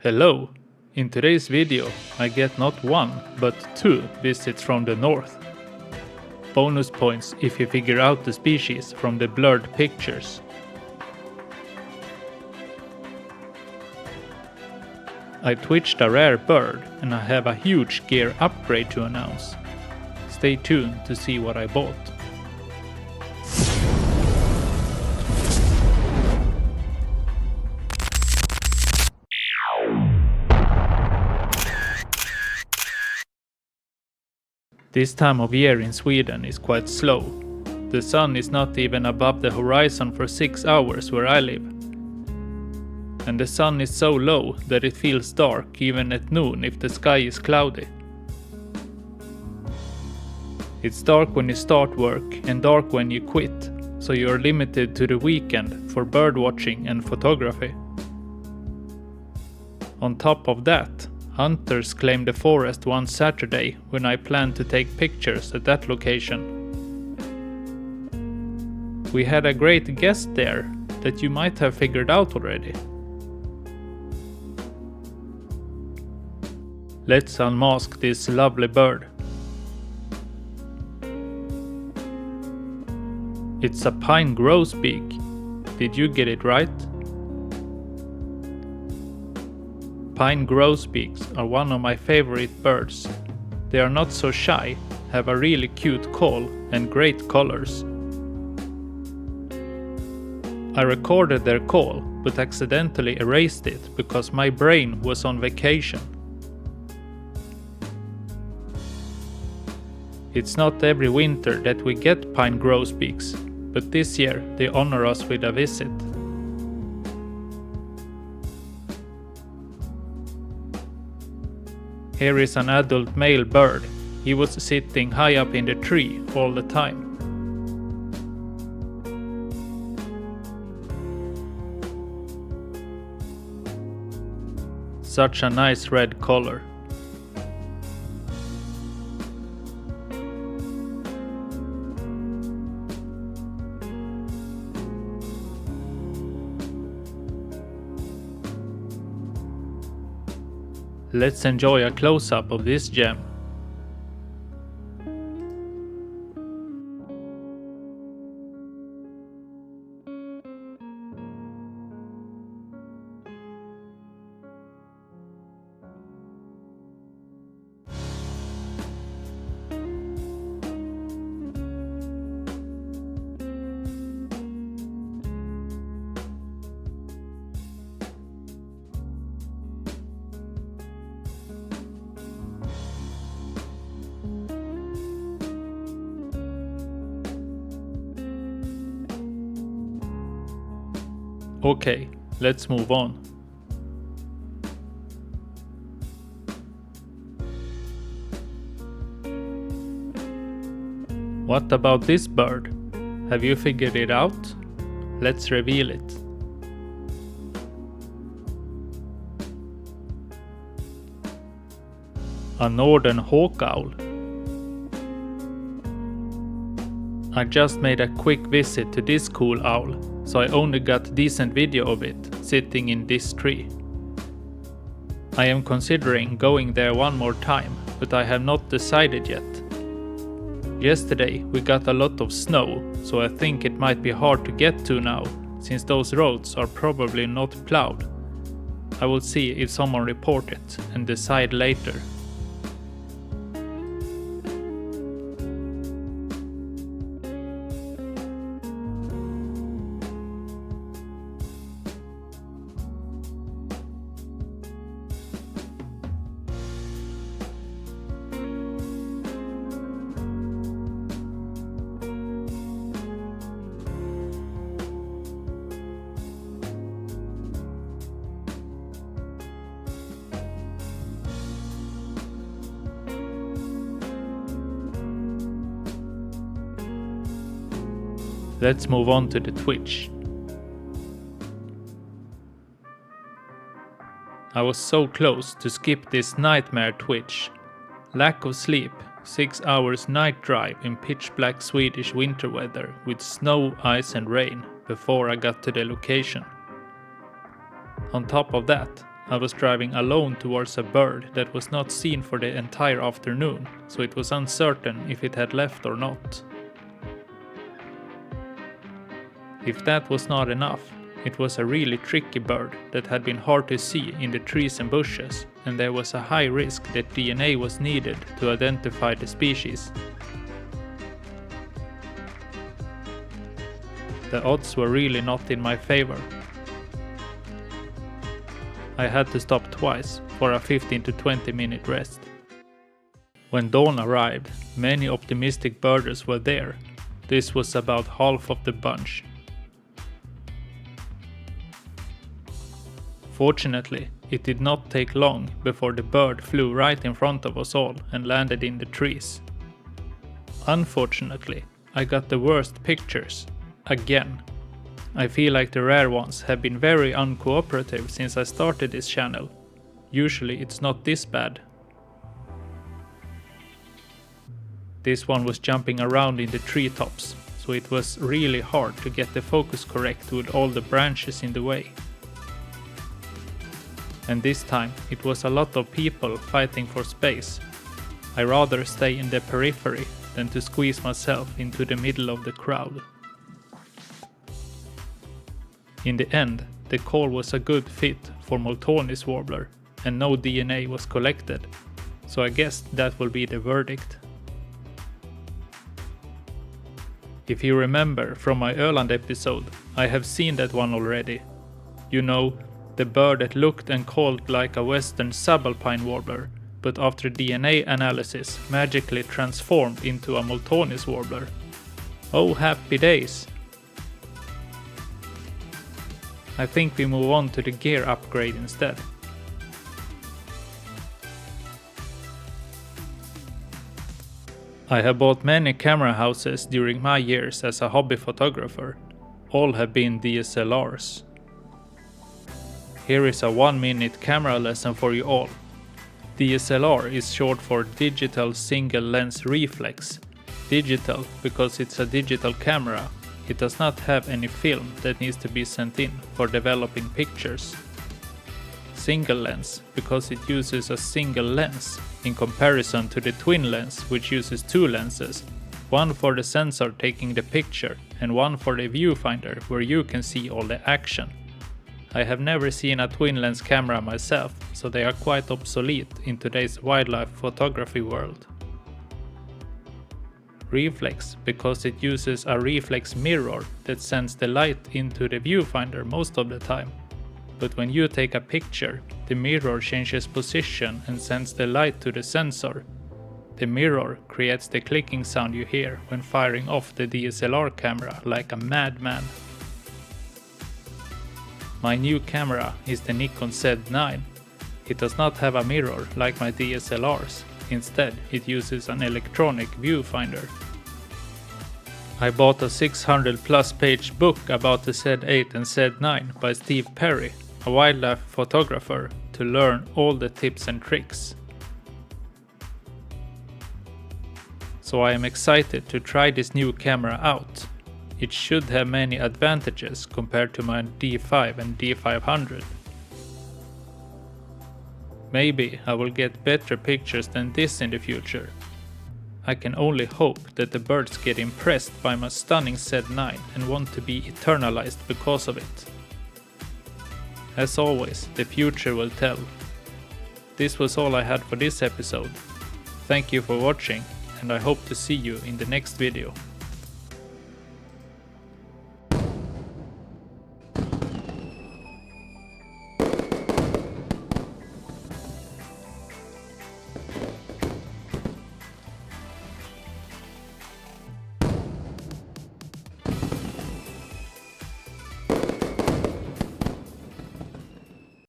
Hello! In today's video I get not one but two visits from the north. Bonus points if you figure out the species from the blurred pictures. I twitched a rare bird and I have a huge gear upgrade to announce. Stay tuned to see what I bought. This time of year in Sweden is quite slow. The sun is not even above the horizon for 6 hours where I live. And the sun is so low that it feels dark even at noon if the sky is cloudy. It's dark when you start work and dark when you quit, so you are limited to the weekend for bird watching and photography. On top of that, hunters claim the forest one Saturday when I plan to take pictures at that location. We had a great guest there that you might have figured out already. Let's unmask this lovely bird. It's a pine grosbeak. Did you get it right? Pine grosbeaks are one of my favorite birds. They are not so shy, have a really cute call and great colors. I recorded their call but accidentally erased it because my brain was on vacation. It's not every winter that we get pine grosbeaks, but this year they honor us with a visit. Here is an adult male bird. He was sitting high up in the tree all the time. Such a nice red color. Let's enjoy a close-up of this gem. Okay, let's move on. What about this bird? Have you figured it out? Let's reveal it. A northern hawk owl. I just made a quick visit to this cool owl, so I only got decent video of it sitting in this tree. I am considering going there one more time, but I have not decided yet. Yesterday we got a lot of snow, so I think it might be hard to get to now, since those roads are probably not plowed. I will see if someone report it and decide later. Let's move on to the twitch. I was so close to skip this nightmare twitch. Lack of sleep, 6 hours night drive in pitch black Swedish winter weather with snow, ice and rain before I got to the location. On top of that, I was driving alone towards a bird that was not seen for the entire afternoon, so it was uncertain if it had left or not. If that was not enough, it was a really tricky bird that had been hard to see in the trees and bushes, and there was a high risk that DNA was needed to identify the species. The odds were really not in my favor. I had to stop twice for a 15 to 20 minute rest. When dawn arrived, many optimistic birders were there. This was about half of the bunch. Fortunately, it did not take long before the bird flew right in front of us all and landed in the trees. Unfortunately, I got the worst pictures. Again. I feel like the rare ones have been very uncooperative since I started this channel. Usually it's not this bad. This one was jumping around in the treetops, so it was really hard to get the focus correct with all the branches in the way. And this time it was a lot of people fighting for space. I rather stay in the periphery than to squeeze myself into the middle of the crowd. In the end, the call was a good fit for Moltonis warbler and no DNA was collected, so I guess that will be the verdict. If you remember from my Öland episode, I have seen that one already. You know, the bird that looked and called like a western subalpine warbler, but after DNA analysis magically transformed into a Moltonis warbler. Oh, happy days! I think we move on to the gear upgrade instead. I have bought many camera houses during my years as a hobby photographer. All have been DSLRs. Here is a 1-minute camera lesson for you all. DSLR is short for Digital Single Lens Reflex. Digital because it's a digital camera. It does not have any film that needs to be sent in for developing pictures. Single lens because it uses a single lens in comparison to the twin lens which uses two lenses, one for the sensor taking the picture and one for the viewfinder where you can see all the action. I have never seen a twin lens camera myself, so they are quite obsolete in today's wildlife photography world. Reflex because it uses a reflex mirror that sends the light into the viewfinder most of the time. But when you take a picture, the mirror changes position and sends the light to the sensor. The mirror creates the clicking sound you hear when firing off the DSLR camera like a madman. My new camera is the Nikon Z9. It does not have a mirror like my DSLRs. Instead, it uses an electronic viewfinder. I bought a 600+ page book about the Z8 and Z9 by Steve Perry, a wildlife photographer, to learn all the tips and tricks. So I am excited to try this new camera out. It should have many advantages compared to my D5 and D500. Maybe I will get better pictures than this in the future. I can only hope that the birds get impressed by my stunning Z9 and want to be eternalized because of it. As always, the future will tell. This was all I had for this episode. Thank you for watching, and I hope to see you in the next video.